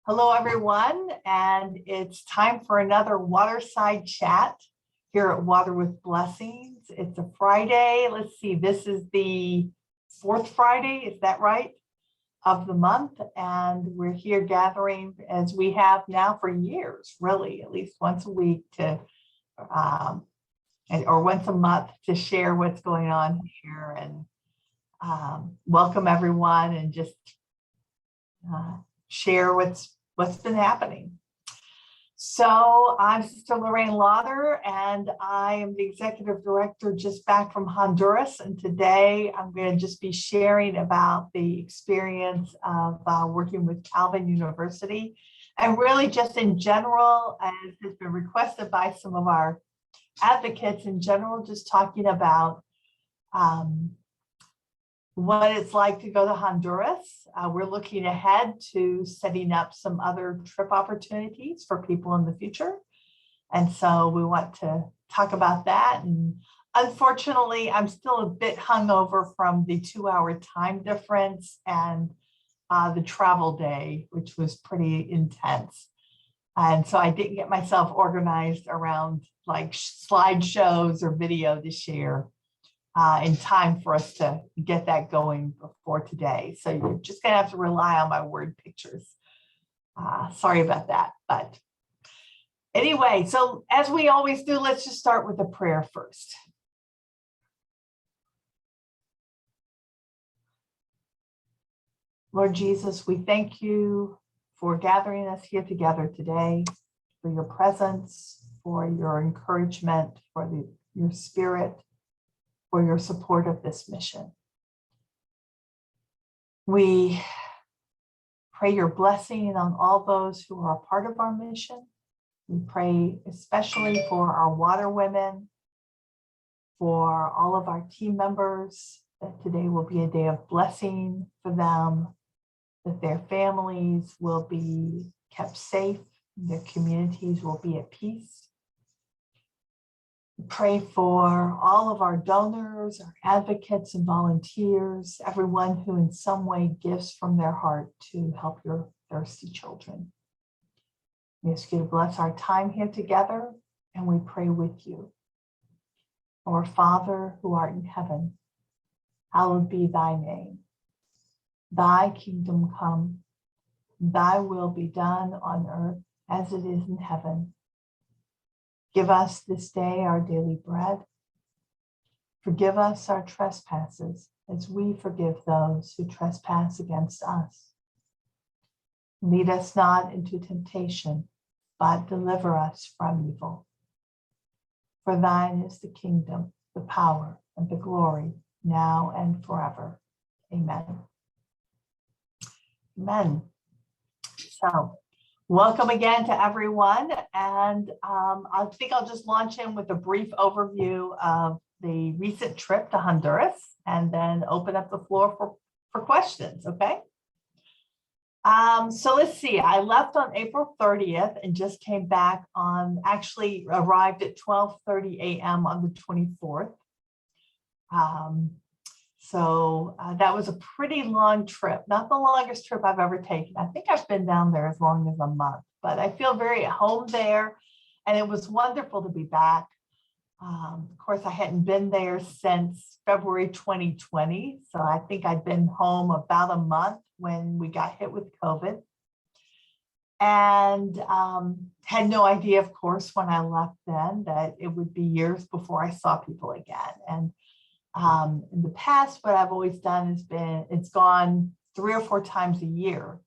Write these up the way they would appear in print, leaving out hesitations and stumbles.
Hello, everyone, and it's time for another WaterSide Chat here at Water with Blessings. It's a Friday. Let's see, this is the fourth Friday, is that right, of the month, and we're here gathering as we have now for years, really, at least once a week to, or once a month to share what's going on here and welcome everyone and just share what's been happening. So I'm Sister Larraine and I am the Executive Director just back from Honduras. And today I'm going to just be sharing about the experience of working with Calvin University and really just in general, as has been requested by some of our advocates in general, just talking about what it's like to go to Honduras. We're looking ahead to setting up some other trip opportunities for people in the future. And so we want to talk about that. And unfortunately, I'm still a bit hungover from the 2-hour time difference and the travel day, which was pretty intense. And so I didn't get myself organized around like slideshows or video to share in time for us to get that going before today. So you're just gonna have to rely on my word pictures. Sorry about that, but anyway, so as we always do, let's just start with a prayer first. Lord Jesus, we thank you for gathering us here together today, for your presence, for your encouragement, for your spirit, for your support of this mission. We pray your blessing on all those who are a part of our mission. We pray especially for our water women, for all of our team members, that today will be a day of blessing for them, that their families will be kept safe, their communities will be at peace. Pray for all of our donors, our advocates and volunteers, everyone who in some way gives from their heart to help your thirsty children. We ask you to bless our time here together, and we pray with you. Our Father who art in heaven, hallowed be thy name. Thy kingdom come, thy will be done on earth as it is in heaven. Give us this day our daily bread. Forgive us our trespasses as we forgive those who trespass against us. Lead us not into temptation, but deliver us from evil. For thine is the kingdom, the power, and the glory, now and forever. Amen. Amen. So, welcome again to everyone, and I think I'll just launch in with a brief overview of the recent trip to Honduras and then open up the floor for questions, okay? So let's see, I left on April 30th and just came back actually arrived at 12:30 a.m. on the 24th. So that was a pretty long trip, not the longest trip I've ever taken. I think I've been down there as long as a month, but I feel very at home there, and it was wonderful to be back. Of course, I hadn't been there since February 2020, so I think I'd been home about a month when we got hit with COVID, and had no idea, of course, when I left then that it would be years before I saw people again. And in the past, what I've always done has it's gone 3 or 4 times a year.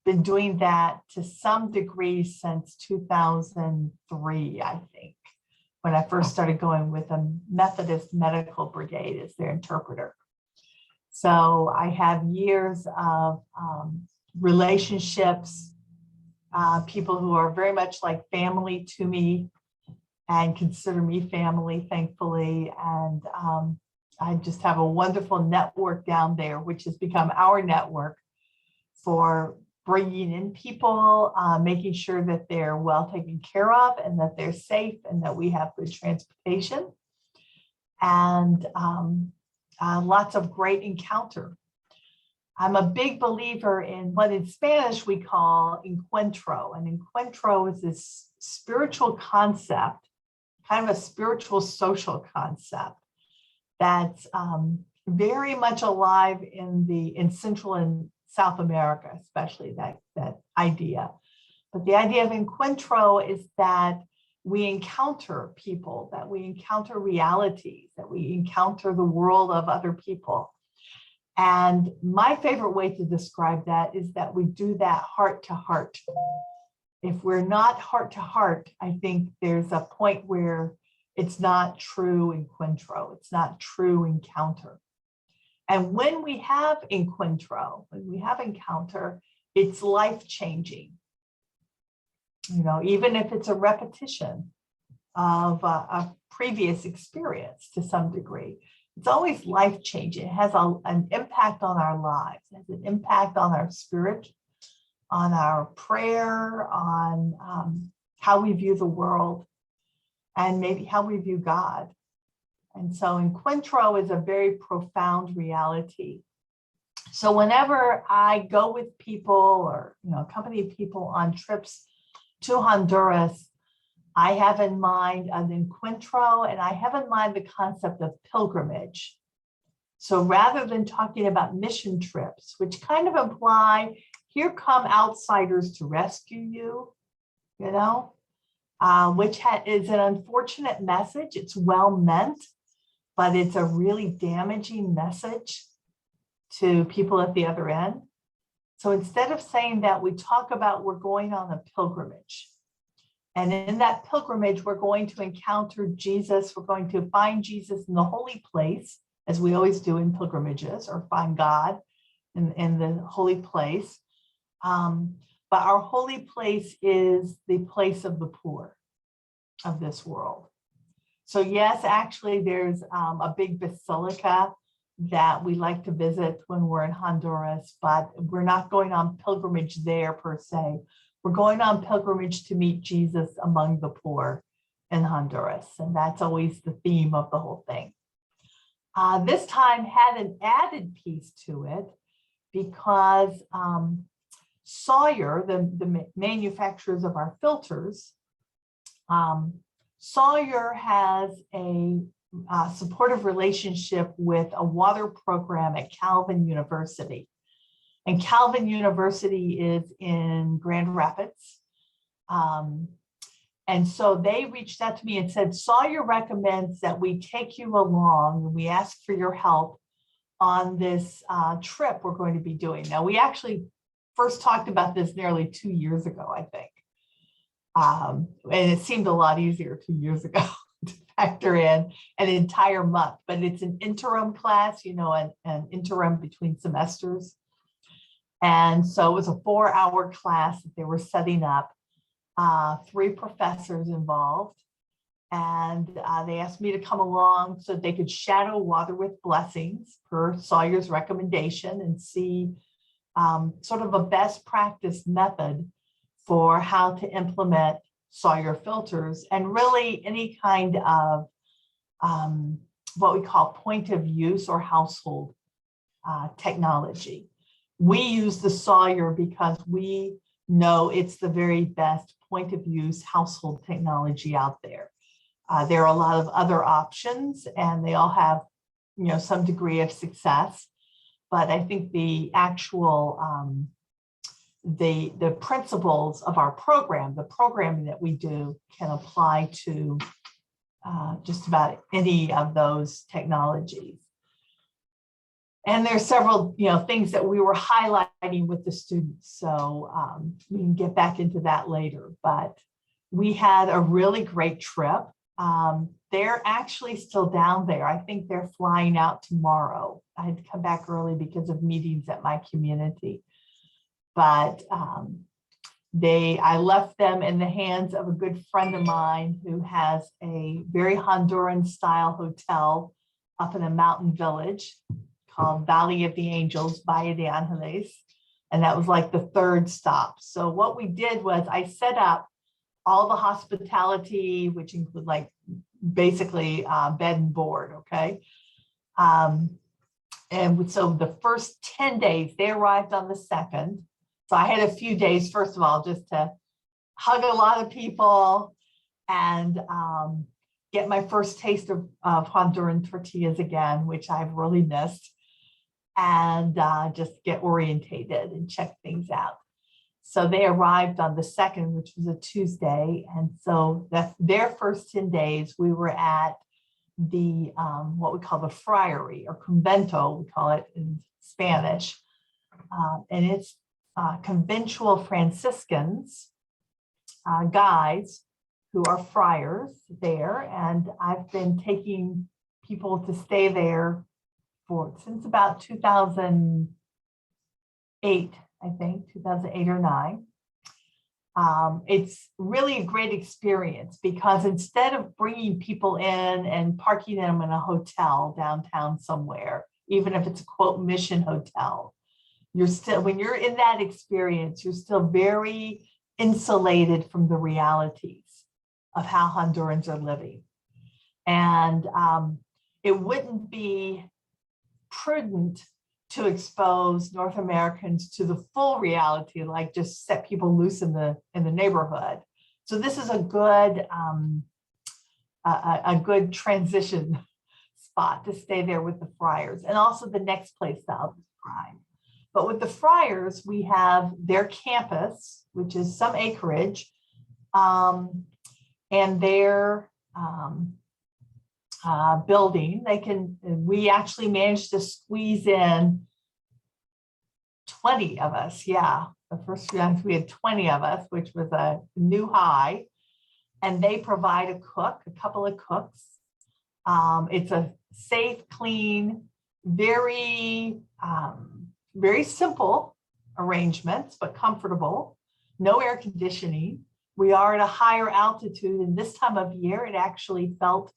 Been doing that to some degree since 2003, I think, when I first started going with a Methodist Medical Brigade as their interpreter. So I have years of relationships, people who are very much like family to me, and consider me family, thankfully. And I just have a wonderful network down there, which has become our network for bringing in people, making sure that they're well taken care of and that they're safe and that we have good transportation. And lots of great encounter. I'm a big believer in what in Spanish we call encuentro. And encuentro is this spiritual concept, kind of a spiritual social concept that's very much alive in Central and South America, especially that idea. But the idea of encuentro is that we encounter people, that we encounter realities, that we encounter the world of other people. And my favorite way to describe that is that we do that heart to heart. If we're not heart to heart, I think there's a point where it's not true encuentro, it's not true encounter. And when we have encuentro, when we have encounter, it's life-changing. You know, even if it's a repetition of a previous experience to some degree, it's always life-changing. It has an impact on our lives. It has an impact on our spirit, on our prayer, on how we view the world, and maybe how we view God. And so encuentro is a very profound reality. So whenever I go with people or accompany people on trips to Honduras, I have in mind an encuentro, and I have in mind the concept of pilgrimage. So rather than talking about mission trips, which kind of imply, here come outsiders to rescue you, which is an unfortunate message. It's well meant, but it's a really damaging message to people at the other end. So instead of saying that, we talk about we're going on a pilgrimage. And in that pilgrimage, we're going to encounter Jesus. We're going to find Jesus in the holy place, as we always do in pilgrimages, or find God in the holy place. But our holy place is the place of the poor of this world. So yes, actually, there's a big basilica that we like to visit when we're in Honduras, but we're not going on pilgrimage there per se. We're going on pilgrimage to meet Jesus among the poor in Honduras. And that's always the theme of the whole thing. This time had an added piece to it because Sawyer, the manufacturers of our filters, Sawyer has a supportive relationship with a water program at Calvin University. And Calvin University is in Grand Rapids. And so they reached out to me and said, Sawyer recommends that we take you along, and we ask for your help on this trip we're going to be doing. Now, we actually first talked about this nearly 2 years ago, I think. And it seemed a lot easier 2 years ago to factor in an entire month, but it's an interim class, an interim between semesters. And so it was a 4-hour class that they were setting up, 3 professors involved. And they asked me to come along so they could shadow Water with Blessings per Sawyer's recommendation and see sort of a best practice method for how to implement Sawyer filters, and really any kind of what we call point of use or household technology. We use the Sawyer because we know it's the very best point of use household technology out there. There are a lot of other options, and they all have, some degree of success. But I think the actual the principles of our program, the programming that we do, can apply to just about any of those technologies. And there's several, things that we were highlighting with the students. So we can get back into that later. But we had a really great trip. They're actually still down there. I think they're flying out tomorrow. I had to come back early because of meetings at my community. But I left them in the hands of a good friend of mine who has a very Honduran style hotel up in a mountain village called Valley of the Angels, Valle de Angeles. And that was like the 3rd stop. So what we did was I set up all the hospitality, which include basically bed and board, okay? And so the first 10 days, they arrived on the 2nd. So I had a few days, first of all, just to hug a lot of people and get my first taste of Honduran tortillas again, which I've really missed, and just get orientated and check things out. So they arrived on the 2nd, which was a Tuesday. And so that's their first 10 days. We were at the what we call the friary, or convento, we call it in Spanish. And it's conventual Franciscans, guys who are friars there. And I've been taking people to stay there since about 2008, I think, 2008 or 9. It's really a great experience because instead of bringing people in and parking them in a hotel downtown somewhere, even if it's a quote mission hotel, you're still, when you're in that experience, you're still very insulated from the realities of how Hondurans are living. And it wouldn't be prudent to expose North Americans to the full reality, like just set people loose in the neighborhood. So this is a good transition spot to stay there with the friars, and also the next place that I'll describe. But with the friars, we have their campus, which is some acreage, and their building. We actually managed to squeeze in 20 of us. Yeah, the first few times we had 20 of us, which was a new high. And they provide a couple of cooks. It's a safe, clean, very simple arrangements, but comfortable. No air conditioning. We are at a higher altitude, and this time of year, it actually felt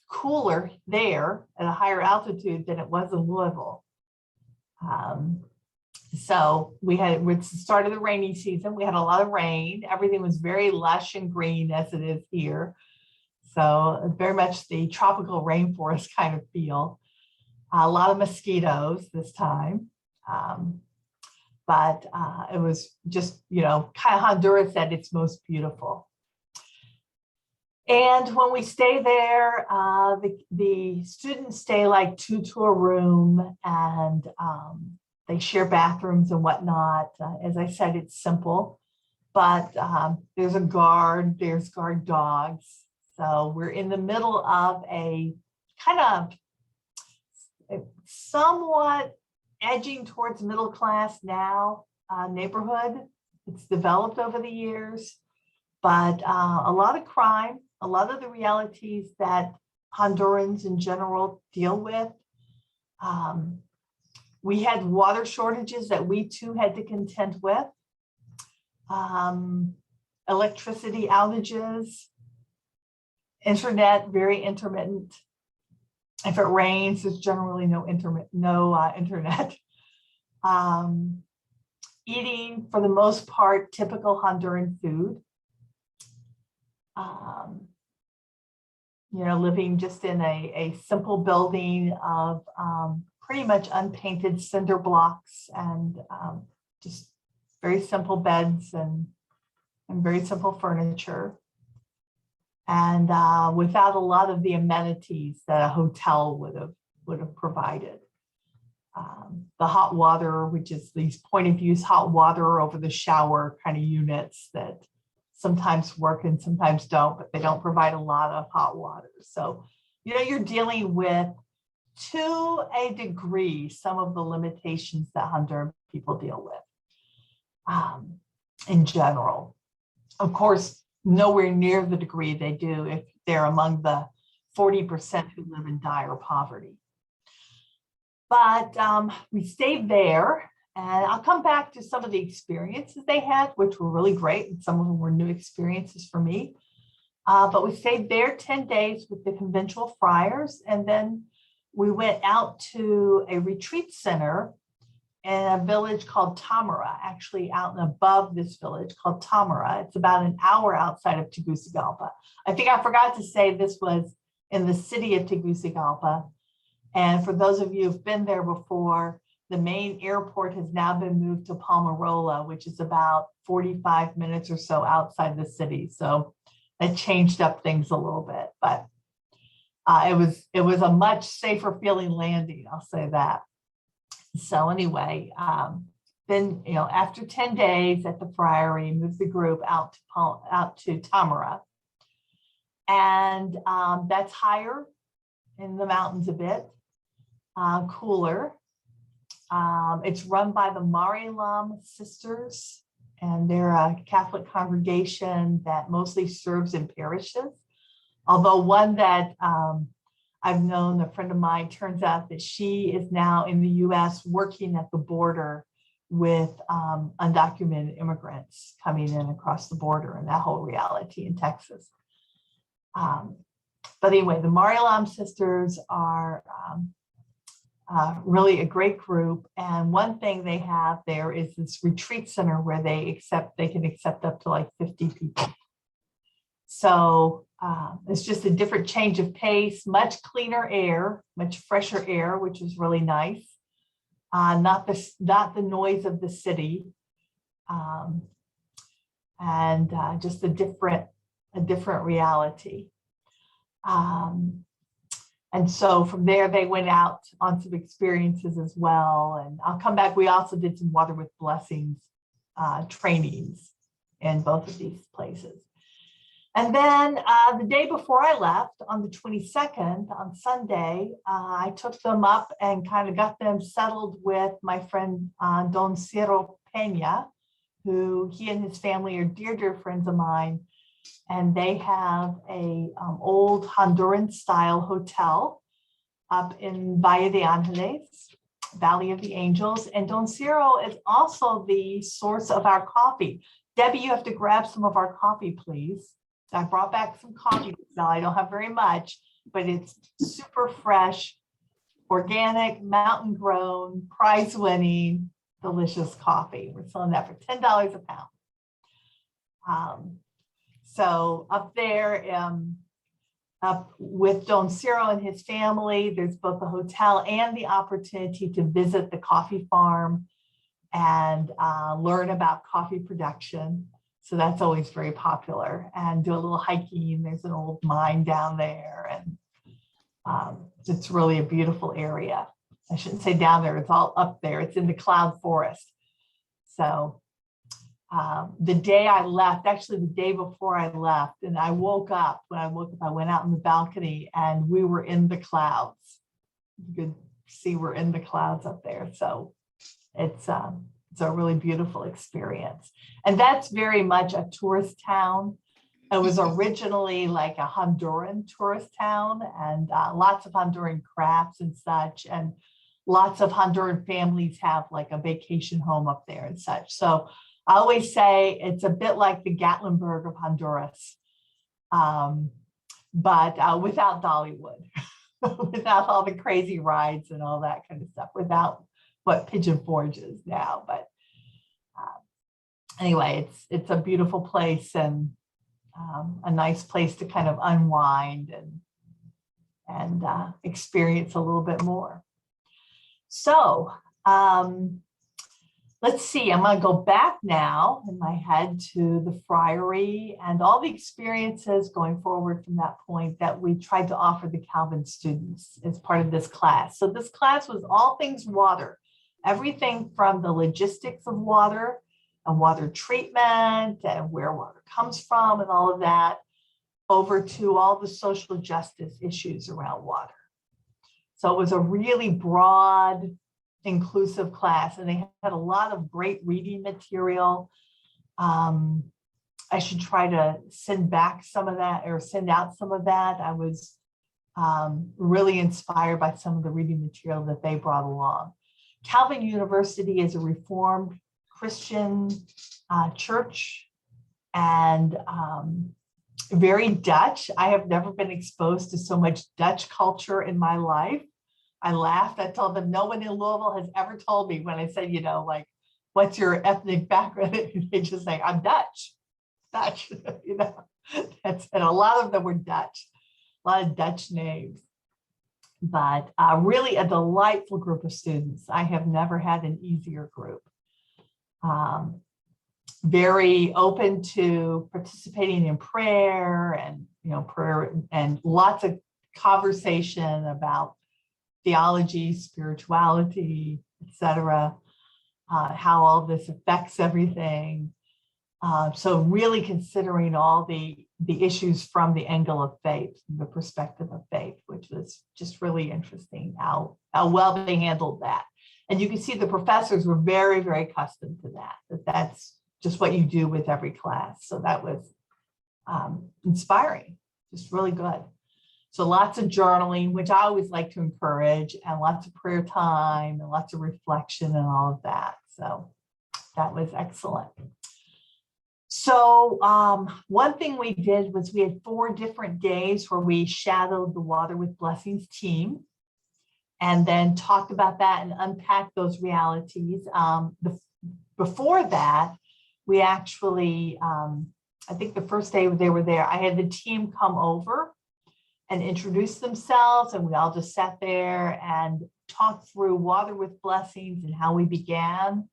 cooler there at a higher altitude than it was in Louisville. So it's the start of the rainy season. We had a lot of rain. Everything was very lush and green as it is here. So very much the tropical rainforest kind of feel. A lot of mosquitoes this time. But it was just, kind of Honduras at its most beautiful. And when we stay there, the students stay like 2 to a room, and they share bathrooms and whatnot. As I said, it's simple, but there's a guard, there's guard dogs. So we're in the middle of a kind of somewhat edging towards middle class now neighborhood. It's developed over the years, but a lot of crime, a lot of the realities that Hondurans in general deal with. We had water shortages that we too had to contend with. Electricity outages, internet, very intermittent. If it rains, there's generally no internet. Eating, for the most part, typical Honduran food. Living just in a simple building of pretty much unpainted cinder blocks, and just very simple beds and very simple furniture. And without a lot of the amenities that a hotel would have provided. The hot water, which is these point of use hot water over the shower kind of units that sometimes work and sometimes don't, but they don't provide a lot of hot water. So, you're dealing with, to a degree, some of the limitations that Honduran people deal with in general. Of course, nowhere near the degree they do if they're among the 40% who live in dire poverty. But we stayed there, and I'll come back to some of the experiences they had, which were really great, and some of them were new experiences for me. But we stayed there 10 days with the conventual friars, and then we went out to a retreat center in a village called Tamara, actually out and above this village called Tamara. It's about an hour outside of Tegucigalpa. I think I forgot to say this was in the city of Tegucigalpa. And for those of you who've been there before, the main airport has now been moved to Palmarola, which is about 45 minutes or so outside the city. So it changed up things a little bit, but it was a much safer feeling landing, I'll say that. So anyway, then after 10 days at the Friary, moved the group out to Tamara, and that's higher in the mountains a bit, cooler. It's run by the Marilam sisters, and they're a Catholic congregation that mostly serves in parishes. Although one that I've known, a friend of mine, turns out that she is now in the US working at the border with undocumented immigrants coming in across the border, and that whole reality in Texas. But anyway, the Marilam sisters are really a great group. And one thing they have there is this retreat center where they can accept up to like 50 people. So it's just a different change of pace, much cleaner air, much fresher air, which is really nice. Not the noise of the city, and just a different reality. And so from there, they went out on some experiences as well. And I'll come back. We also did some Water with Blessings trainings in both of these places. And then the day before I left, on the 22nd, on Sunday, I took them up and kind of got them settled with my friend Don Ciro Peña, who he and his family are dear friends of mine. And they have a old Honduran style hotel up in Valle de Angeles, Valley of the Angels. And Don Ciro is also the source of our coffee. Debbie, you have to grab some of our coffee, please. I brought back some coffee. Now I don't have very much, but it's super fresh, organic, mountain grown, prize winning, delicious coffee. We're selling that for $10 a pound. So up there, up with Don Ciro and his family, there's both the hotel and the opportunity to visit the coffee farm and learn about coffee production. So that's always very popular, and do a little hiking. There's an old mine down there, and it's really a beautiful area. I shouldn't say down there, it's all up there. It's in the cloud forest. So the day I left, actually the day before I left, and I woke up, I went out on the balcony and we were in the clouds. You could see we're in the clouds up there. So it's a really beautiful experience. And that's very much a tourist town. It was originally like a Honduran tourist town, and lots of Honduran crafts and such. And lots of Honduran families have like a vacation home up there and such. So I always say it's a bit like the Gatlinburg of Honduras, but without Dollywood, without all the crazy rides and all that kind of stuff, without what Pigeon Forge is now. But anyway, it's a beautiful place, and a nice place to kind of unwind and experience a little bit more. So let's see, I'm going to go back now in my head to the Friary and all the experiences going forward from that point that we tried to offer the Calvin students as part of this class. So this class was all things water, everything from the logistics of water and water treatment and where water comes from and all of that, over to all the social justice issues around water. So it was a really broad, inclusive class, and they had a lot of great reading material. I should try to send back some of that, or send out some of that. I was really inspired by some of the reading material that they brought along. Calvin University is a Reformed Christian church, and very Dutch. I have never been exposed to so much Dutch culture in my life. I laughed. I told them no one in Louisville has ever told me, when I said, like, what's your ethnic background? They just say, I'm Dutch, and a lot of them were Dutch, a lot of Dutch names. but really a delightful group of students. I have never had an easier group. Very open to participating in prayer and, prayer and lots of conversation about theology, spirituality, etc. How all this affects everything. So really considering all the issues from the angle of faith, the perspective of faith, which was just really interesting how well they handled that. And you can see the professors were very, very accustomed to that's just what you do with every class. So that was inspiring, just really good. So lots of journaling, which I always like to encourage, and lots of prayer time and lots of reflection and all of that. So that was excellent. So one thing we did was we had 4 different days where we shadowed the Water with Blessings team and then talked about that and unpacked those realities. Before that, we actually, I think the first day they were there, I had the team come over and introduce themselves, and we all just sat there and talked through Water with Blessings and how we began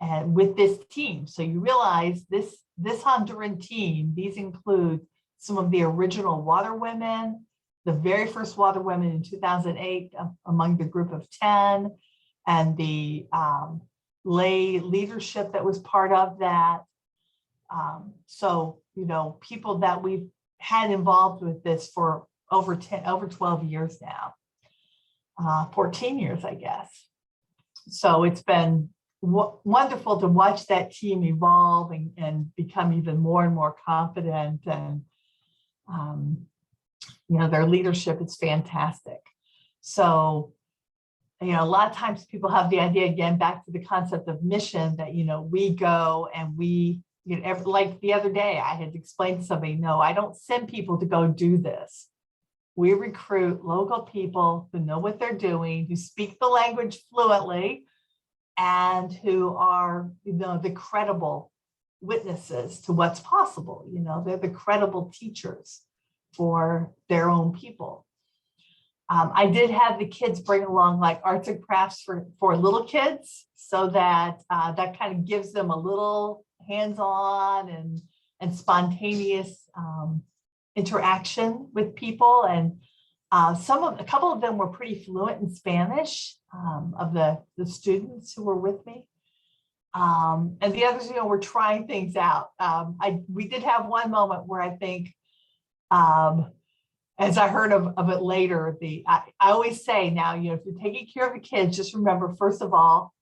and with this team. So you realize this Honduran team, these include some of the original water women, the very first water women in 2008 among the group of 10, and the lay leadership that was part of that. So, people that we've had involved with this for over 12 years now, 14 years, I guess. So it's been wonderful to watch that team evolve and become even more and more confident, and their leadership is fantastic. So a lot of times people have the idea, again, back to the concept of mission, that we go and we, like the other day I had explained to somebody, no, I don't send people to go do this. We recruit local people who know what they're doing, who speak the language fluently, and who are, the credible witnesses to what's possible. They're the credible teachers for their own people. I did have the kids bring along like arts and crafts for little kids, so that that kind of gives them a little hands-on and spontaneous interaction with people. And a couple of them were pretty fluent in Spanish, of the students who were with me. And the others, were trying things out. We did have one moment where I think, as I heard of it later, I always say now, if you're taking care of the kids, just remember, first of all,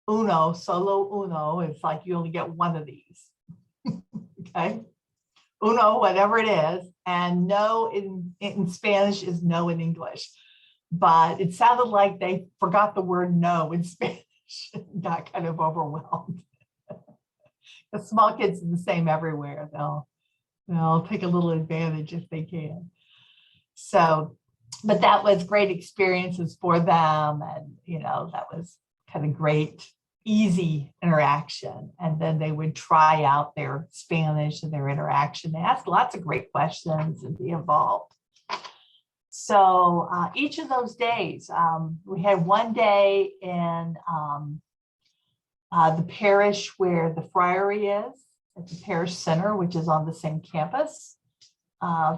solo uno, it's like you only get one of these. Okay. Uno, whatever it is, and no in Spanish is no in English. But it sounded like they forgot the word no in Spanish, got kind of overwhelmed. The small kids are the same everywhere. They'll take a little advantage if they can. So, but that was great experiences for them. And, that was kind of great, easy interaction. And then they would try out their Spanish and their interaction. They asked lots of great questions and be involved. So each of those days, we had one day in the parish where the friary is, at the parish center, which is on the same campus.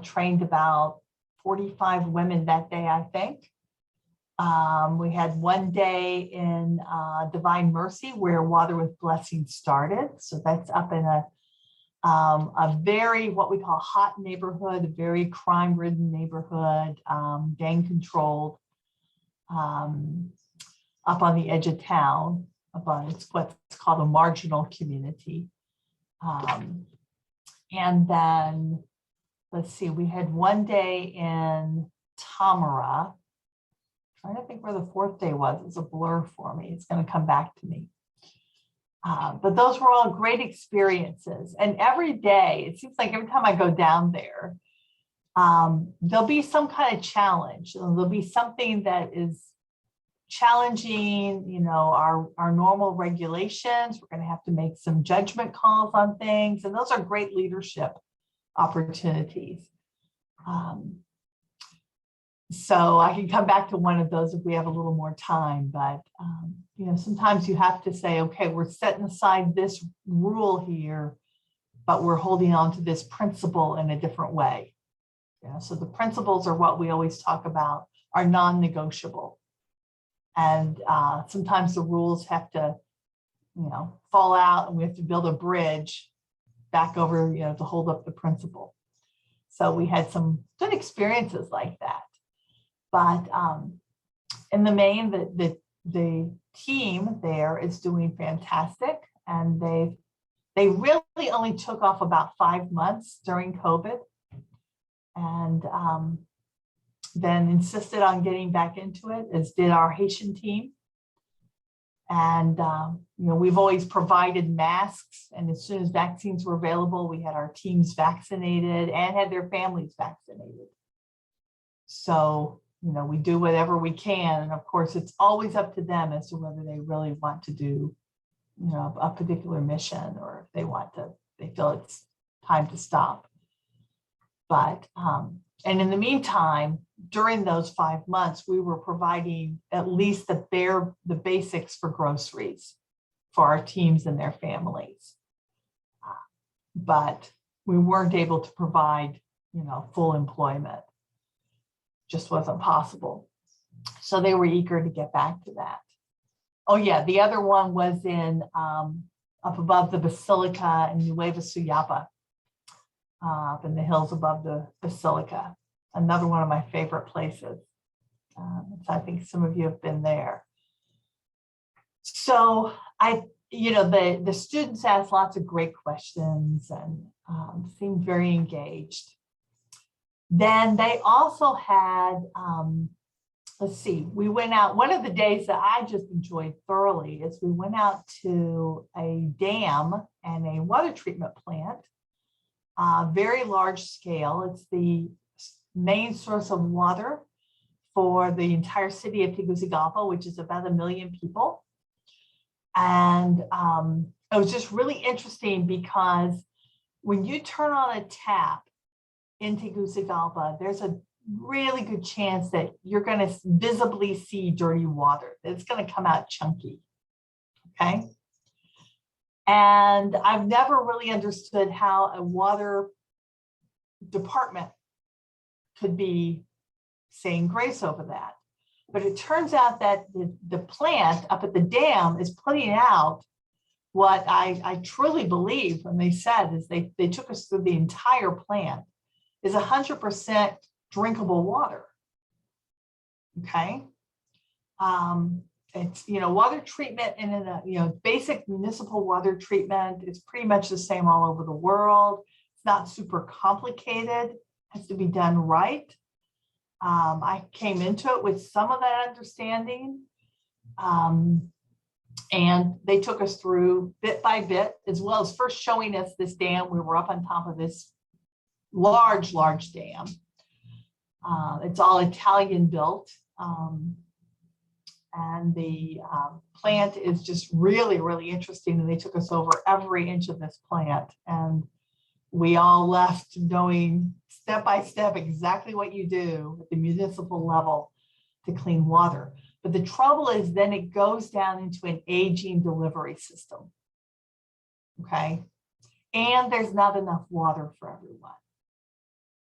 Trained about 45 women that day, I think. We had one day in Divine Mercy where Water with Blessings started. So that's up in a very, what we call hot neighborhood, a very crime-ridden neighborhood, gang-controlled, up on the edge of town, it's what's called a marginal community. And then, let's see, we had one day in Tamara. I'm trying to think where the 4th day was. It's a blur for me. It's going to come back to me. But those were all great experiences. And every day, it seems like every time I go down there, there'll be some kind of challenge. There'll be something that is challenging, our normal regulations. We're going to have to make some judgment calls on things. And those are great leadership opportunities. So I can come back to one of those if we have a little more time, but you know, sometimes you have to say, okay, we're setting aside this rule here, but we're holding on to this principle in a different way. Yeah, so the principles are what we always talk about, are non-negotiable. And sometimes the rules have to, you know, fall out and we have to build a bridge back over, you know, to hold up the principle. So we had some good experiences like that. But in the main, the team there is doing fantastic. And they really only took off about 5 months during COVID. And then insisted on getting back into it, as did our Haitian team. And you know, we've always provided masks, and as soon as vaccines were available, we had our teams vaccinated and had their families vaccinated. So, you know, we do whatever we can, and of course, it's always up to them as to whether they really want to do, you know, a particular mission, or if they feel it's time to stop. But and in the meantime, during those 5 months, we were providing at least the basics for groceries for our teams and their families. But we weren't able to provide, you know, full employment. Just wasn't possible. So they were eager to get back to that. Oh yeah, the other one was in up above the Basilica in Nueva Suyapa, up in the hills above the Basilica. Another one of my favorite places. So I think some of you have been there. So you know, the students asked lots of great questions and seemed very engaged. Then they also had, let's see, we went out, one of the days that I just enjoyed thoroughly is we went out to a dam and a water treatment plant, very large scale. It's the main source of water for the entire city of Tegucigalpa, which is about 1 million people. And it was just really interesting because when you turn on a tap in Tegucigalpa, there's a really good chance that you're going to visibly see dirty water. It's going to come out chunky, okay? And I've never really understood how a water department could be saying grace over that. But it turns out that the plant up at the dam is putting out what I truly believe when they said is they took us through the entire plant is 100% drinkable water, okay? It's, you know, water treatment and you know, basic municipal water treatment is pretty much the same all over the world. It's not super complicated, has to be done right. I came into it with some of that understanding, and they took us through bit by bit, as well as first showing us this dam. We were up on top of this large dam. It's all Italian built. And the plant is just really, really interesting. And they took us over every inch of this plant. And we all left knowing step by step exactly what you do at the municipal level to clean water. But the trouble is then it goes down into an aging delivery system, okay? And there's not enough water for everyone.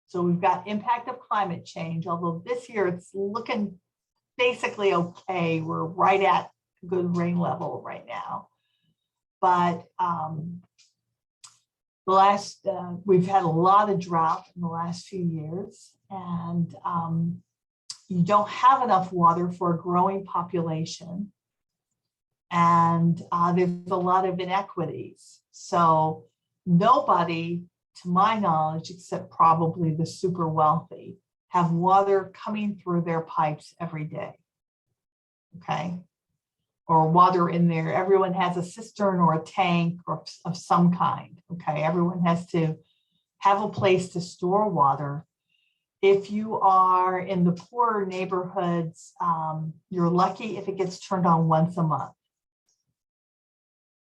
So we've got impact of climate change, although this year it's looking basically okay. We're right at good rain level right now. But we've had a lot of drought in the last few years, and you don't have enough water for a growing population. And there's a lot of inequities. So nobody, to my knowledge, except probably the super wealthy, have water coming through their pipes every day, okay? Or water in there. Everyone has a cistern or a tank or of some kind, okay? Everyone has to have a place to store water. If you are in the poorer neighborhoods, you're lucky if it gets turned on once a month.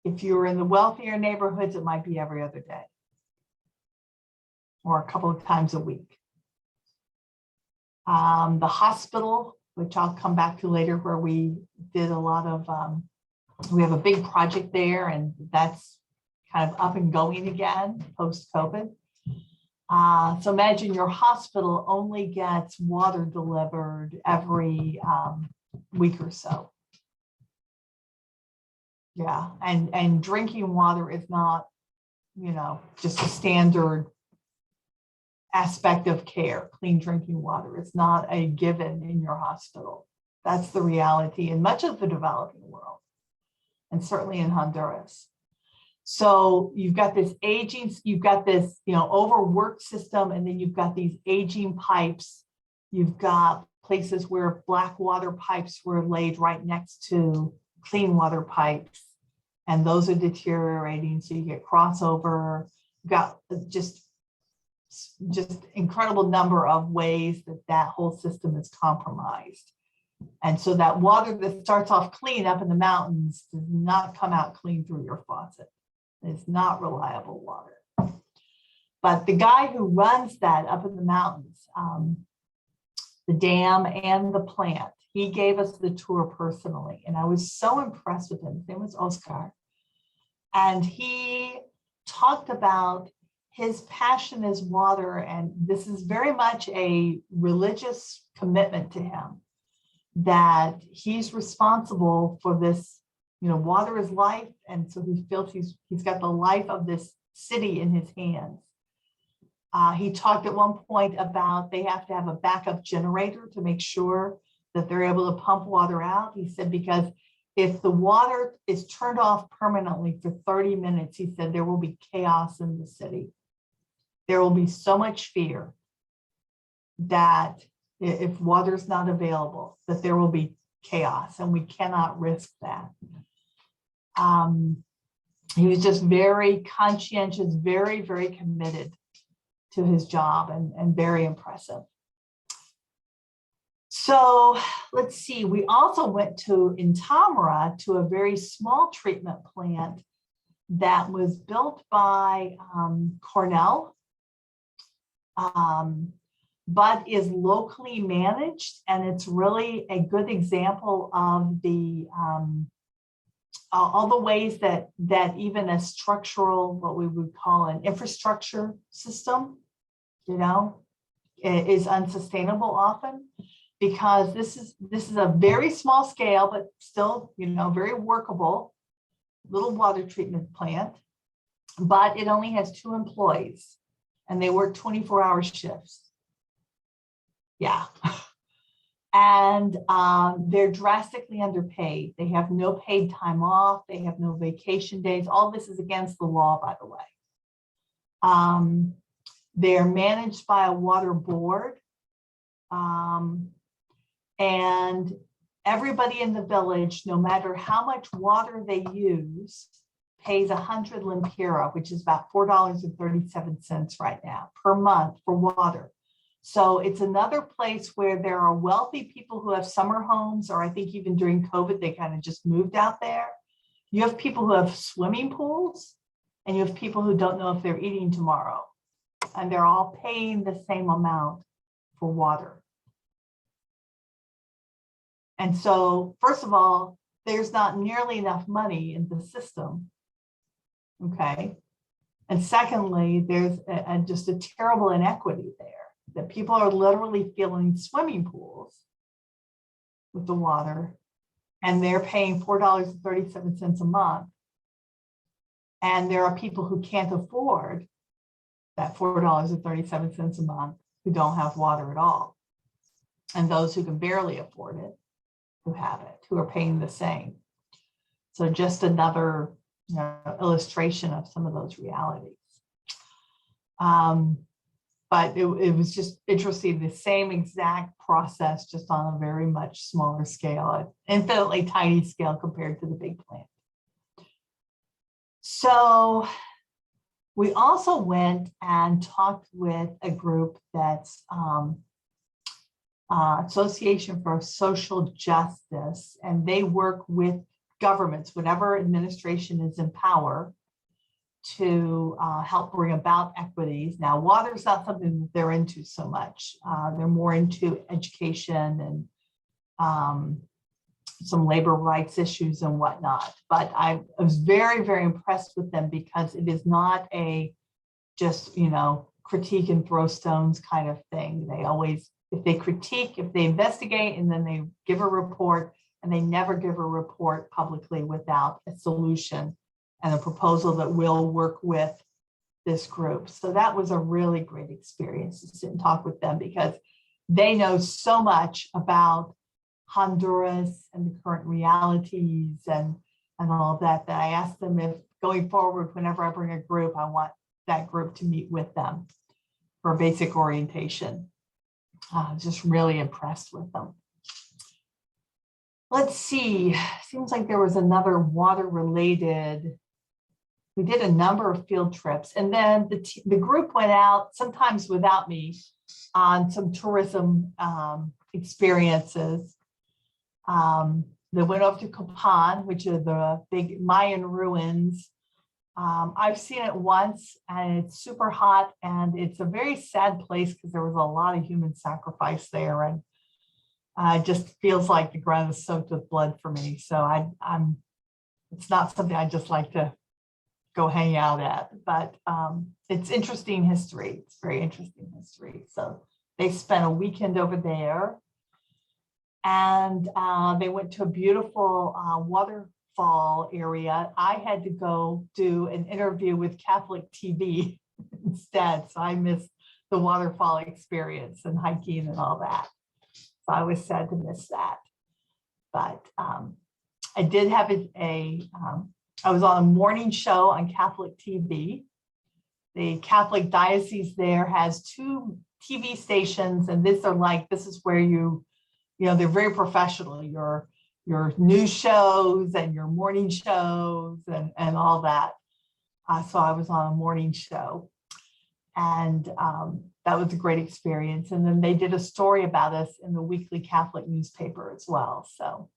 If you're in the wealthier neighborhoods, it might be every other day or a couple of times a week. The hospital, which I'll come back to later, where we did a lot of, we have a big project there, and that's kind of up and going again post-COVID. So imagine your hospital only gets water delivered every week or so. Yeah, and drinking water is not, you know, just a standard aspect of care. Clean drinking water is not a given in your hospital. That's the reality in much of the developing world, and certainly in Honduras. So you've got this aging, you've got this, you know, overworked system, and then you've got these aging pipes. You've got places where black water pipes were laid right next to clean water pipes, and those are deteriorating. So you get crossover. You've got just incredible number of ways that that whole system is compromised. And so that water that starts off clean up in the mountains does not come out clean through your faucet. It's not reliable water. But the guy who runs that up in the mountains, the dam and the plant, he gave us the tour personally. And I was so impressed with him. His name was Oscar. And he talked about his passion is water, and this is very much a religious commitment to him, that he's responsible for this, you know, water is life, and so he feels he's got the life of this city in his hands. He talked at one point about they have to have a backup generator to make sure that they're able to pump water out. He said, because if the water is turned off permanently for 30 minutes, he said, there will be chaos in the city. There will be so much fear that if water is not available, that there will be chaos, and we cannot risk that. He was just very conscientious, very, very committed to his job, and very impressive. So let's see, we also went in Tamara to a very small treatment plant that was built by Cornell, but is locally managed, and it's really a good example of the all the ways that even a structural, what we would call an infrastructure system, you know, is unsustainable often, because this is a very small scale, but still, you know, very workable little water treatment plant, but it only has 2 employees, and they work 24-hour shifts. Yeah. And they're drastically underpaid. They have no paid time off. They have no vacation days. All this is against the law, by the way. They're managed by a water board. And everybody in the village, no matter how much water they use, pays 100 lempiras, which is about $4.37 right now per month for water. So it's another place where there are wealthy people who have summer homes, or I think even during COVID, they kind of just moved out there. You have people who have swimming pools, and you have people who don't know if they're eating tomorrow, and they're all paying the same amount for water. And so, first of all, there's not nearly enough money in the system, okay? And secondly, there's just a terrible inequity there, that people are literally filling swimming pools with the water, and they're paying $4.37 a month. And there are people who can't afford that $4.37 a month who don't have water at all. And those who can barely afford it, who have it, who are paying the same. So just another, you know, illustration of some of those realities. But it was just interesting, the same exact process, just on a very much smaller scale, an infinitely tiny scale compared to the big plant. So we also went and talked with a group that's Association for Social Justice, and they work with governments, whatever administration is in power, to help bring about equities. Now, water is not something that they're into so much. They're more into education and some labor rights issues and whatnot. But I was very, very impressed with them because it is not a just, critique and throw stones kind of thing. They always, if they critique, if they investigate, and then they give a report, and they never give a report publicly without a solution and a proposal that will work with this group. So that was a really great experience to sit and talk with them because they know so much about Honduras and the current realities and all of that, that I asked them if going forward, whenever I bring a group, I want that group to meet with them for basic orientation. Just really impressed with them. Let's see, seems like there was another water related. We did a number of field trips, and then the group went out, sometimes without me, on some tourism experiences. They went over to Copan, which are the big Mayan ruins. I've seen it once, and it's super hot, and it's a very sad place because there was a lot of human sacrifice there, and it just feels like the ground is soaked with blood for me. So it's not something I just like to go hang out at, but it's interesting history. It's very interesting history. So they spent a weekend over there, and they went to a beautiful waterfall area. I had to go do an interview with Catholic TV instead, so I missed the waterfall experience and hiking and all that. So I was sad to miss that. But I did have I was on a morning show on Catholic TV. The Catholic diocese there has 2 TV stations, and this is where they're very professional. Your news shows and your morning shows and all that. So I was on a morning show, and that was a great experience. And then they did a story about us in the weekly Catholic newspaper as well. So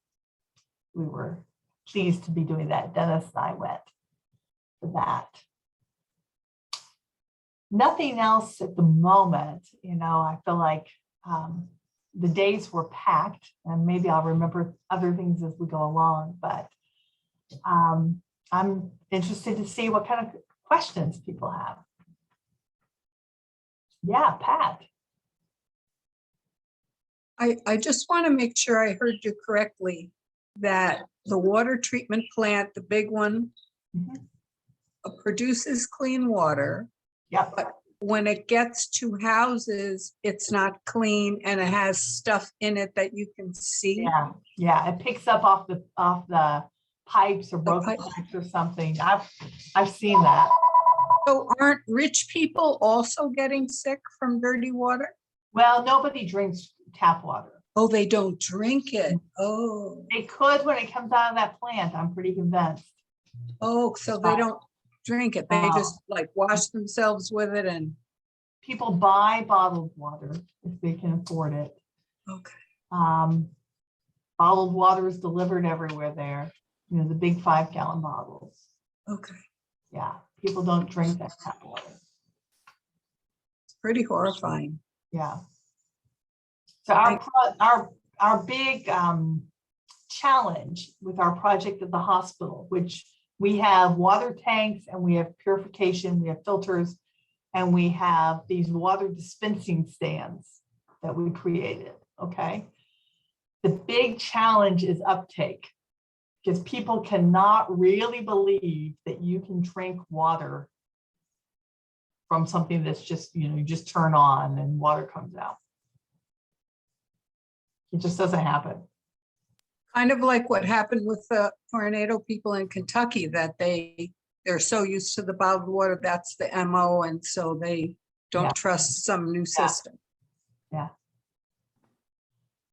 we were pleased to be doing that. Dennis and I went for that. Nothing else at the moment. I feel like the days were packed, and maybe I'll remember other things as we go along, but I'm interested to see what kind of questions people have. Yeah, Pat. I just want to make sure I heard you correctly, that the water treatment plant, the big one, produces clean water. Yep. But when it gets to houses, it's not clean and it has stuff in it that you can see. Yeah. It picks up off the pipes or broken pipes or something. I've seen that. So aren't rich people also getting sick from dirty water? Well, nobody drinks tap water. Oh, they don't drink it. Oh. They could when it comes out of that plant. I'm pretty convinced. Oh, so they don't drink it. They just wash themselves with it, and people buy bottled water if they can afford it. Okay. Bottled water is delivered everywhere there. The big 5-gallon bottles. Okay. Yeah, people don't drink that tap water. It's pretty horrifying. Yeah. So our big challenge with our project at the hospital, which we have water tanks and we have purification, we have filters, and we have these water dispensing stands that we created, okay? The big challenge is uptake, because people cannot really believe that you can drink water from something that's just, you just turn on and water comes out. It just doesn't happen. Kind of like what happened with the tornado people in Kentucky, that they're so used to the bottled water, that's the MO, and so they don't trust some new system. Yeah.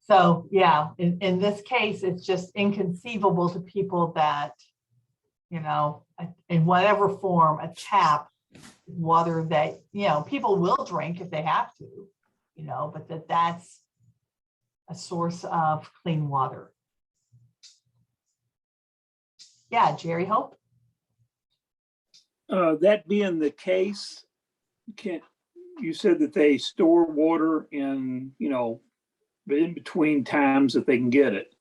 So yeah, in this case, it's just inconceivable to people that, in whatever form, a tap water that, people will drink if they have to, but that's a source of clean water. Yeah, Jerry Hope. That being the case, you said that they store water in, in between times that they can get it.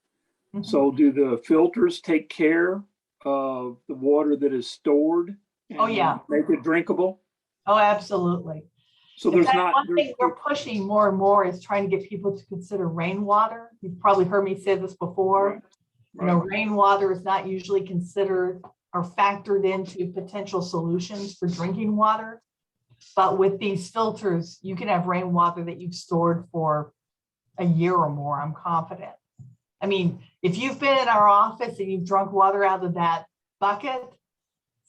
Mhm. So do the filters take care of the water that is stored? Oh, yeah. Make it drinkable? Oh, absolutely. So In there's fact, not, one thing we're pushing more and more is trying to get people to consider rainwater. You've probably heard me say this before. right. Rainwater is not usually considered or factored into potential solutions for drinking water. But with these filters, you can have rainwater that you've stored for a year or more, I'm confident. I mean, if you've been in our office and you've drunk water out of that bucket,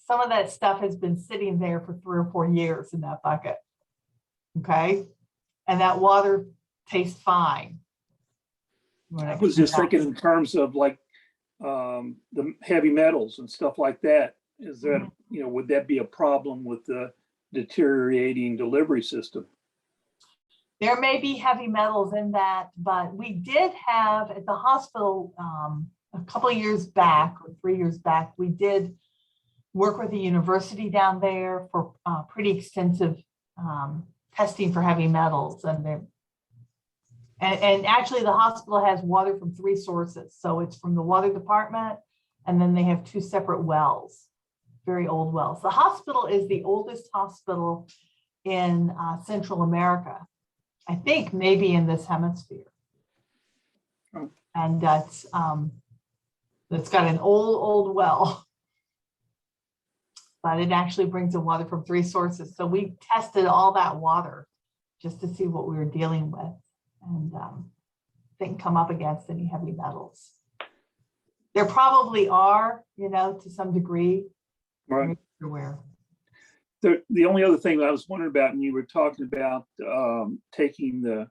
some of that stuff has been sitting there for 3 or 4 years in that bucket. Okay. And that water tastes fine. I was just thinking in terms of like the heavy metals and stuff like that. Is that, would that be a problem with the deteriorating delivery system? There may be heavy metals in that, but we did have at the hospital a couple of years back or 3 years back, we did work with the university down there for pretty extensive testing for heavy metals. And actually the hospital has water from 3 sources. So it's from the water department, and then they have 2 separate wells, very old wells. The hospital is the oldest hospital in Central America. I think maybe in this hemisphere. And that's got an old well, but it actually brings the water from 3 sources. So we tested all that water just to see what we were dealing with, and didn't come up against any heavy metals. There probably are, to some degree. Right. Everywhere. The only other thing I was wondering about, and you were talking about taking them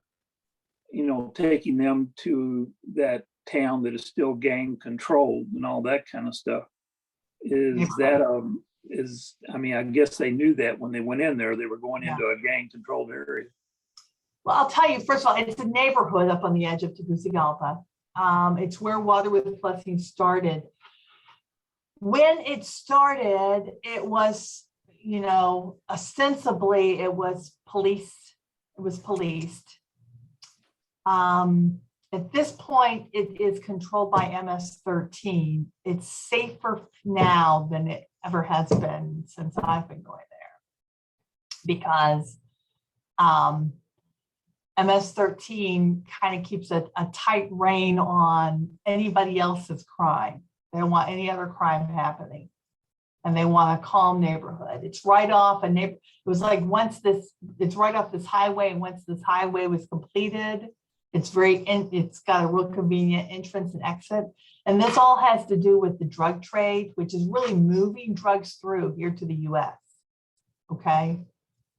to that town that is still gang controlled and all that kind of stuff. I mean, I guess they knew that when they went in there, they were going into a gang controlled area. Well, I'll tell you, first of all, it's a neighborhood up on the edge of Tegucigalpa. It's where Water with Blessing started. When it started, it was, ostensibly it was policed. At this point, it is controlled by MS-13. It's safer now than it ever has been since I've been going there, because MS-13 kind of keeps a tight rein on anybody else's crime. They don't want any other crime happening, and they want a calm neighborhood. It's right off a neighbor. It was like it's right off this highway, and once this highway was completed, it's got a real convenient entrance and exit. And this all has to do with the drug trade, which is really moving drugs through here to the US. Okay.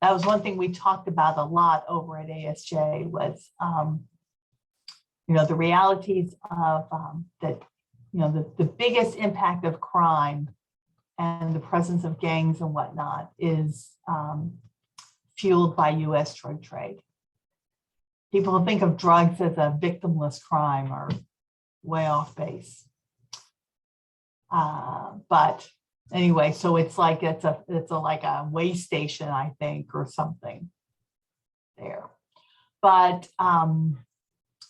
That was one thing we talked about a lot over at ASJ was, the realities of that, the biggest impact of crime and the presence of gangs and whatnot is fueled by US drug trade. People who think of drugs as a victimless crime are way off base. But anyway, so it's like it's like a way station, I think, or something there. But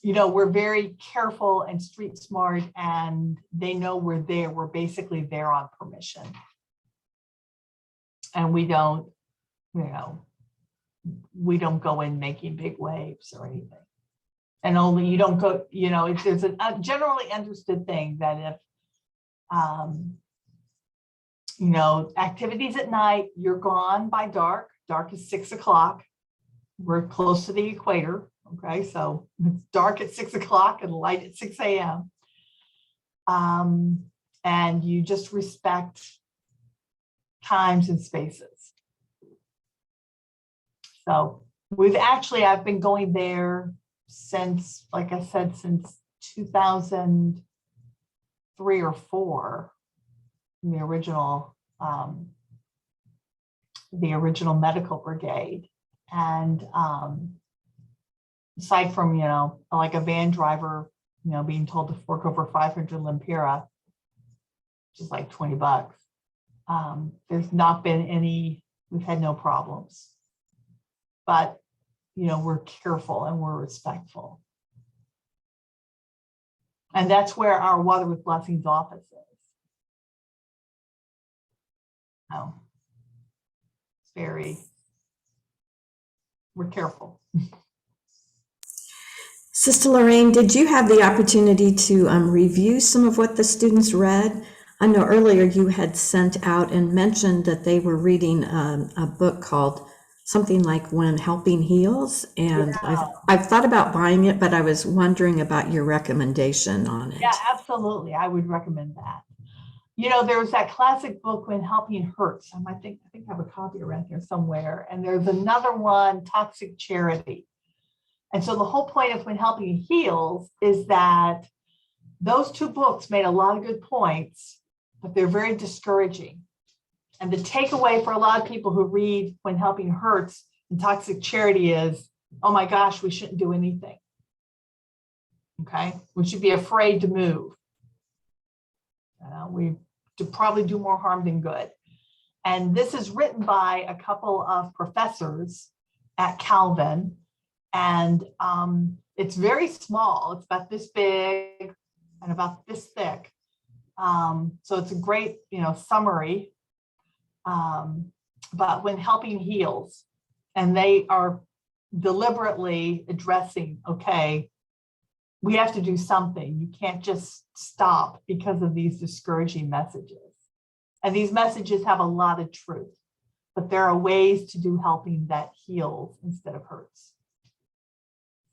we're very careful and street smart, and they know we're there. We're basically there on permission, and we don't go in making big waves or anything. And only you don't go, there's a generally understood thing that if, activities at night, you're gone by dark. Dark is 6 o'clock. We're close to the equator. Okay, so it's dark at 6 o'clock and light at 6 a.m. And you just respect times and spaces. So I've been going there since, like I said, since 2003 or 4, the original medical brigade. And aside from, like a van driver, being told to fork over 500 lempira, which is like $20, There's not been any, we've had no problems. But, you know, we're careful and we're respectful. And that's where our Water with Blessings office is. Oh, it's very, we're careful. Sister Larraine, did you have the opportunity to review some of what the students read? I know earlier you had sent out and mentioned that they were reading a book called something like When Helping Heals, and Yeah. I've thought about buying it, but I was wondering about your recommendation on it. Yeah, absolutely. I would recommend that. You know, there's that classic book, When Helping Hurts. I think I have a copy around here somewhere. And there's another one, Toxic Charity. And so the whole point of When Helping Heals is that those two books made a lot of good points, but they're very discouraging. And the takeaway for a lot of people who read When Helping Hurts and Toxic Charity is, oh my gosh, we shouldn't do anything. Okay, we should be afraid to move. We probably do more harm than good. And this is written by a couple of professors at Calvin. And it's very small. It's about this big and about this thick. So it's a great, you know, summary. But When Helping Heals, and they are deliberately addressing, okay, we have to do something. You can't just stop because of these discouraging messages. And these messages have a lot of truth, but there are ways to do helping that heals instead of hurts.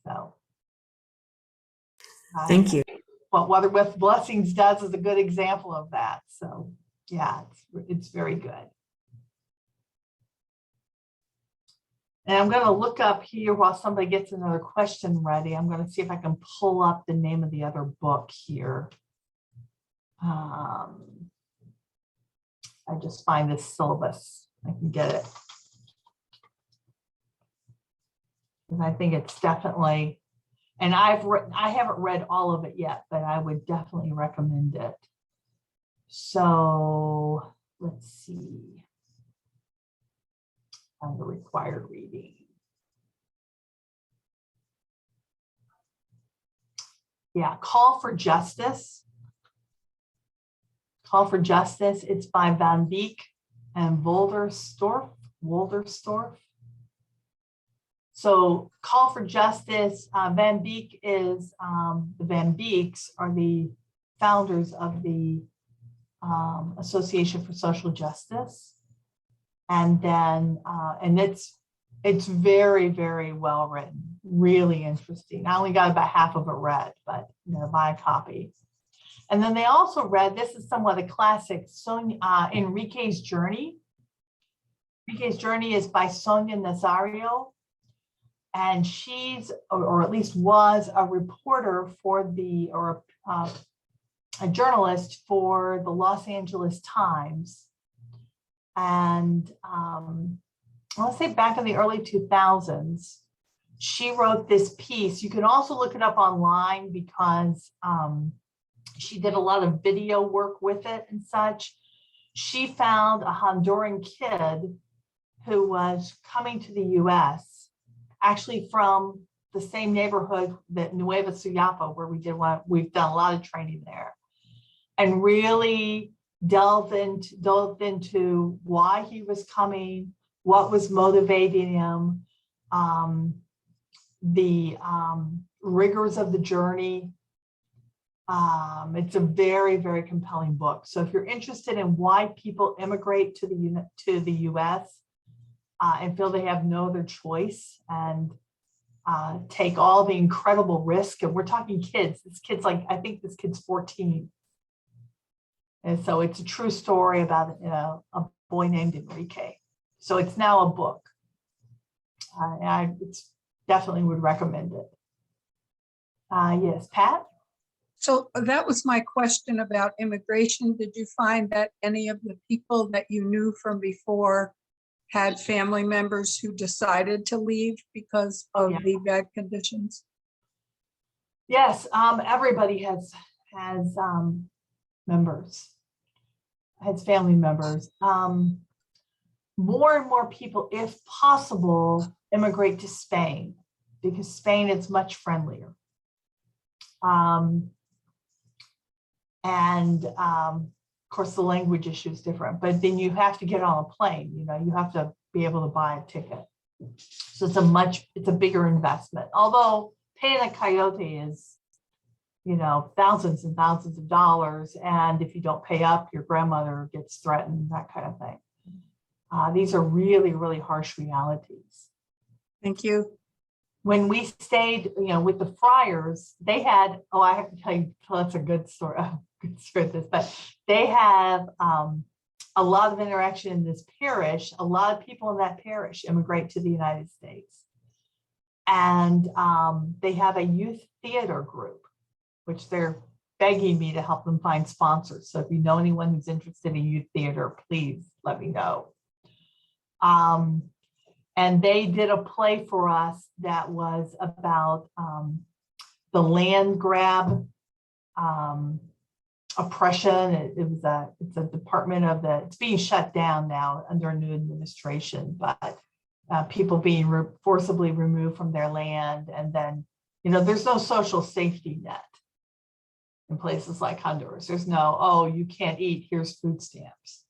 So. Thank you. What Water with Blessings does is a good example of that. So yeah, it's very good. And I'm going to look up here while somebody gets another question ready. I'm going to see if I can pull up the name of the other book here. I just find this syllabus. I can get it. And I think it's definitely, and I haven't read all of it yet, but I would definitely recommend it. So let's see. On the required reading. Yeah, Call for Justice. Call for Justice. It's by Van Beek and Wolderstorff. So Call for Justice, Van Beek is, the Van Beeks are the founders of the Association for Social Justice. And then, and it's very, very well written, really interesting. I only got about half of it read, but you know, buy a copy. And then they also read, this is somewhat a classic, Enrique's Journey. Enrique's Journey is by Sonia Nazario. And she's, or at least was, a reporter for the, or a journalist for the Los Angeles Times. And I want to say back in the early 2000s, she wrote this piece. You can also look it up online because she did a lot of video work with it and such. She found a Honduran kid who was coming to the US, actually from the same neighborhood that Nueva Suyapa, where we've done a lot of training there, and really delved into why he was coming, what was motivating him, the rigors of the journey. It's a very, very compelling book. So if you're interested in why people immigrate to the US and feel they have no other choice and take all the incredible risk, and we're talking kids, this kid's like, I think this kid's 14. And so it's a true story about, you know, a boy named Enrique. So it's now a book. And I definitely would recommend it. Yes, Pat? So that was my question about immigration. Did you find that any of the people that you knew from before had family members who decided to leave because of the bad conditions? Yes, everybody has members. his family members. More and more people, if possible, immigrate to Spain because Spain is much friendlier. Of course, the language issue is different, but then you have to get on a plane, you have to be able to buy a ticket. So it's a bigger investment. Although paying a coyote is, thousands and thousands of dollars. And if you don't pay up, your grandmother gets threatened, that kind of thing. These are really, really harsh realities. Thank you. When we stayed, with the friars, they had, I have to tell you, that's a good story, but they have a lot of interaction in this parish. A lot of people in that parish immigrate to the United States. And they have a youth theater group, which they're begging me to help them find sponsors. So if you know anyone who's interested in youth theater, please let me know. And they did a play for us that was about the land grab oppression. It's a department it's being shut down now under a new administration, but people being forcibly removed from their land. And then, there's no social safety net in places like Honduras. There's no, you can't eat, here's food stamps.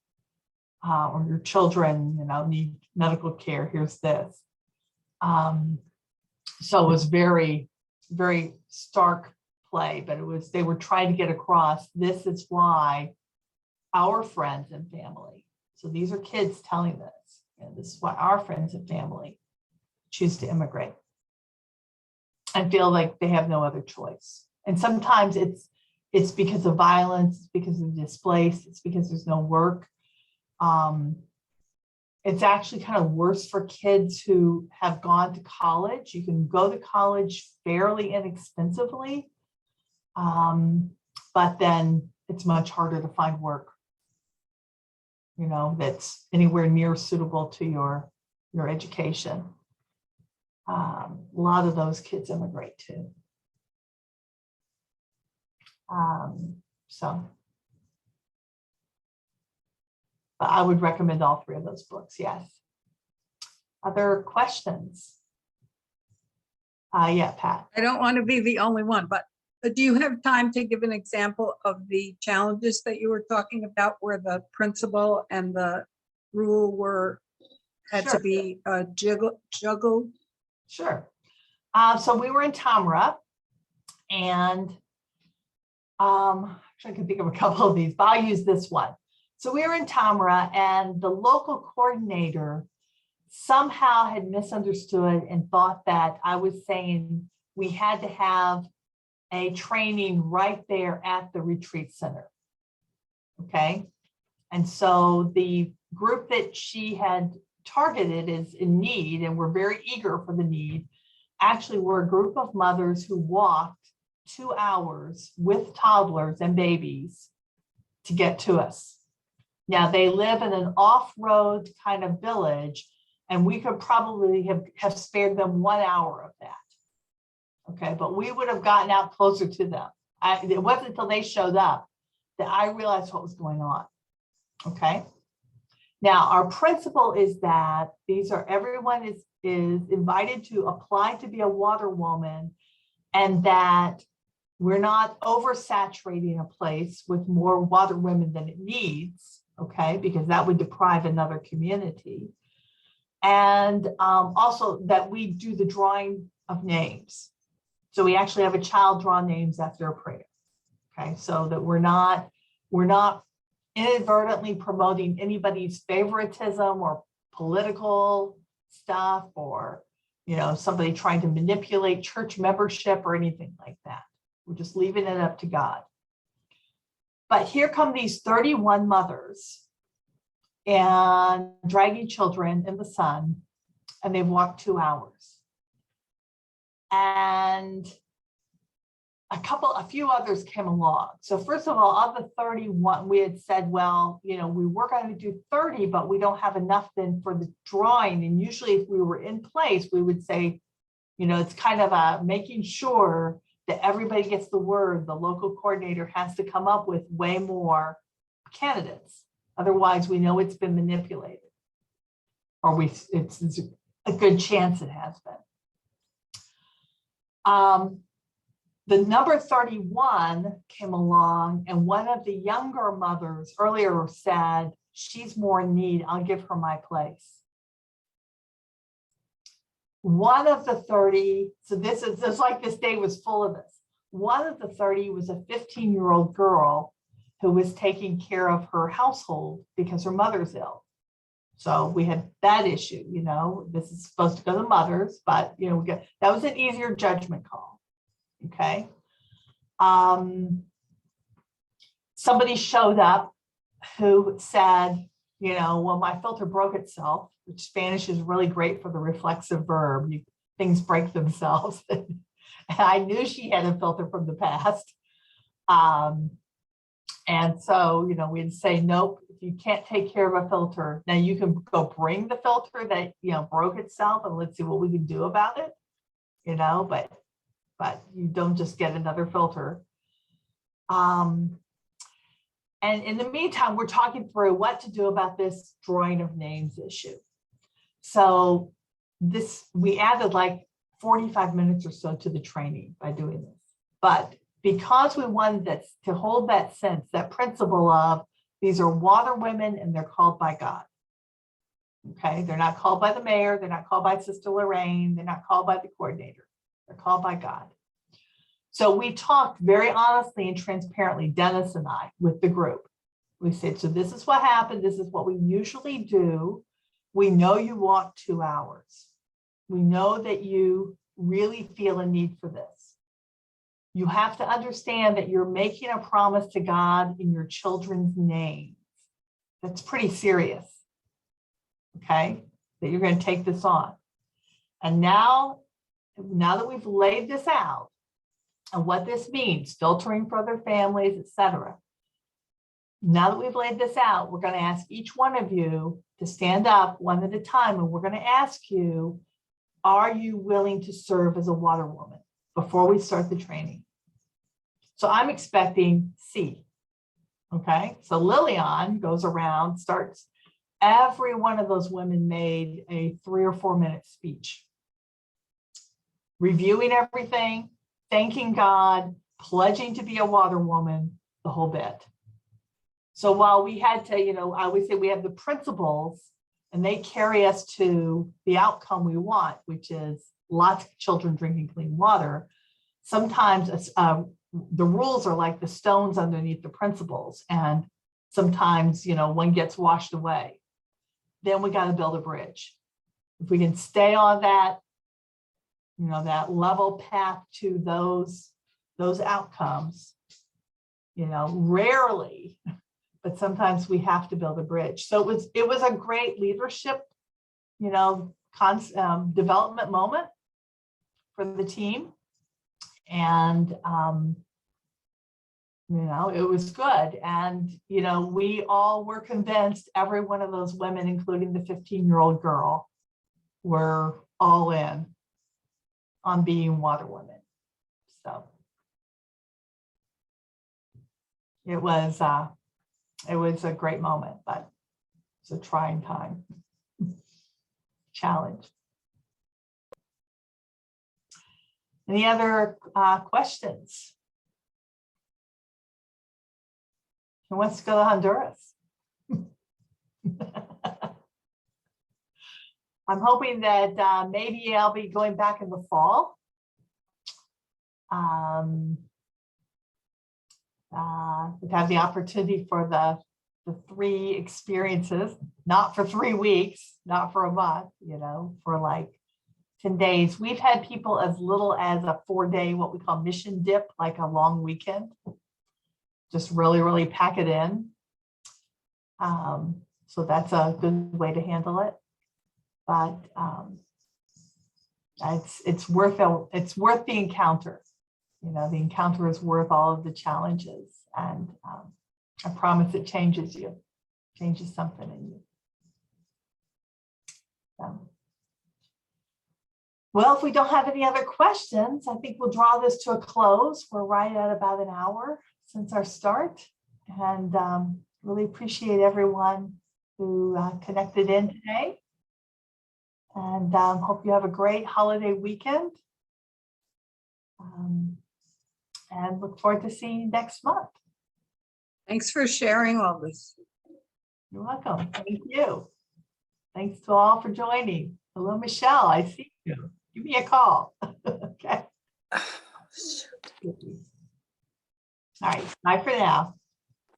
Or your children, need medical care, here's this. So it was very, very stark play, but they were trying to get across, this is why our friends and family, so these are kids telling this, this is why our friends and family choose to immigrate and feel like they have no other choice. And sometimes it's because of violence, it's because of displaced, it's because there's no work. It's actually kind of worse for kids who have gone to college. You can go to college fairly inexpensively, but then it's much harder to find work, that's anywhere near suitable to your education. A lot of those kids immigrate too. But I would recommend all three of those books, yes. Other questions? Yeah, Pat. I don't want to be the only one, but do you have time to give an example of the challenges that you were talking about where the principal and the rule had Sure. to be juggled? Sure. So we were in Tamra, and actually I can think of a couple of these, but I'll use this one. So we were in Tamra, and the local coordinator somehow had misunderstood and thought that I was saying we had to have a training right there at the retreat center. Okay. And so the group that she had targeted is in need, and we're very eager for the need. Actually, we're a group of mothers who walked 2 hours with toddlers and babies to get to us. Now, they live in an off-road kind of village, and we could probably have spared them 1 hour of that. Okay, but we would have gotten out closer to them. It wasn't until they showed up that I realized what was going on. Okay. Now, our principle is that everyone is invited to apply to be a water woman, and that we're not oversaturating a place with more water women than it needs. Okay, because that would deprive another community. And also that we do the drawing of names. So we actually have a child draw names after a prayer. Okay, so that we're not inadvertently promoting anybody's favoritism or political stuff, or somebody trying to manipulate church membership or anything like that. We're just leaving it up to God. But here come these 31 mothers and dragging children in the sun, and they've walked 2 hours. And a few others came along. So first of all, of the 31, we had said, well, we were going to do 30, but we don't have enough then for the drawing. And usually if we were in place, we would say, it's kind of making sure that everybody gets the word. The local coordinator has to come up with way more candidates. Otherwise, we know it's been manipulated, or it's a good chance it has been. The number 31 came along, and one of the younger mothers earlier said, she's more in need, I'll give her my place. One of the 30, so this is just like this day was full of this. One of the 30 was a 15-year-old girl who was taking care of her household because her mother's ill. So we had that issue, you know, this is supposed to go to mothers, but you know, that was an easier judgment call. Okay. Somebody showed up who said, you know, well, my filter broke itself, which Spanish is really great for the reflexive verb. Things break themselves. And I knew she had a filter from the past. And so, you know, we'd say, nope, if you can't take care of a filter, now you can go bring the filter that, you know, broke itself and let's see what we can do about it, you know, but you don't just get another filter. And in the meantime, we're talking through what to do about this drawing of names issue. So we added like 45 minutes or so to the training by doing this. But because we wanted to hold that sense, that principle of these are water women and they're called by God. Okay, they're not called by the mayor, they're not called by Sister Larraine, they're not called by the coordinator. They're called by God. So we talked very honestly and transparently, Dennis and I, with the group. We said, so this is what happened. This is what we usually do. We know you walk 2 hours. We know that you really feel a need for this. You have to understand that you're making a promise to God in your children's names. That's pretty serious. Okay, that you're going to take this on. And now that we've laid this out and what this means, filtering for other families, etc. Now that we've laid this out, we're going to ask each one of you to stand up one at a time, and we're going to ask you, are you willing to serve as a water woman before we start the training? So I'm expecting C. Okay, so Lillian goes around, starts. Every one of those women made a 3 or 4 minute speech, reviewing everything, thanking God, pledging to be a water woman, the whole bit. So while we had to, you know, I always say we have the principles and they carry us to the outcome we want, which is lots of children drinking clean water. Sometimes the rules are like the stones underneath the principles, and sometimes, you know, one gets washed away. Then we got to build a bridge. If we can stay on that, you know, that level path to those outcomes, you know, rarely, but sometimes we have to build a bridge. So it was a great leadership, you know, development moment for the team. And, you know, it was good. And, you know, we all were convinced, every one of those women, including the 15-year-old girl, were all in on being water women. So it was a great moment, but it's a trying time. Challenge. Any other questions? Who wants to go to Honduras? I'm hoping that maybe I'll be going back in the fall. We've had the opportunity for the 3 experiences, not for 3 weeks, not for a month, you know, for like 10 days. We've had people as little as a 4-day, what we call mission dip, like a long weekend. Just really, really pack it in. So that's a good way to handle it. But it's worth the encounter. You know, the encounter is worth all of the challenges, and I promise it changes you, changes something in you. So, well, if we don't have any other questions, I think we'll draw this to a close. We're right at about an hour since our start, and Really appreciate everyone who connected in today. And hope you have a great holiday weekend. And look forward to seeing you next month. Thanks for sharing all this. You're welcome. Thank you. Thanks to all for joining. Hello, Michelle. I see you. Give me a call. Okay. All right. Bye for now.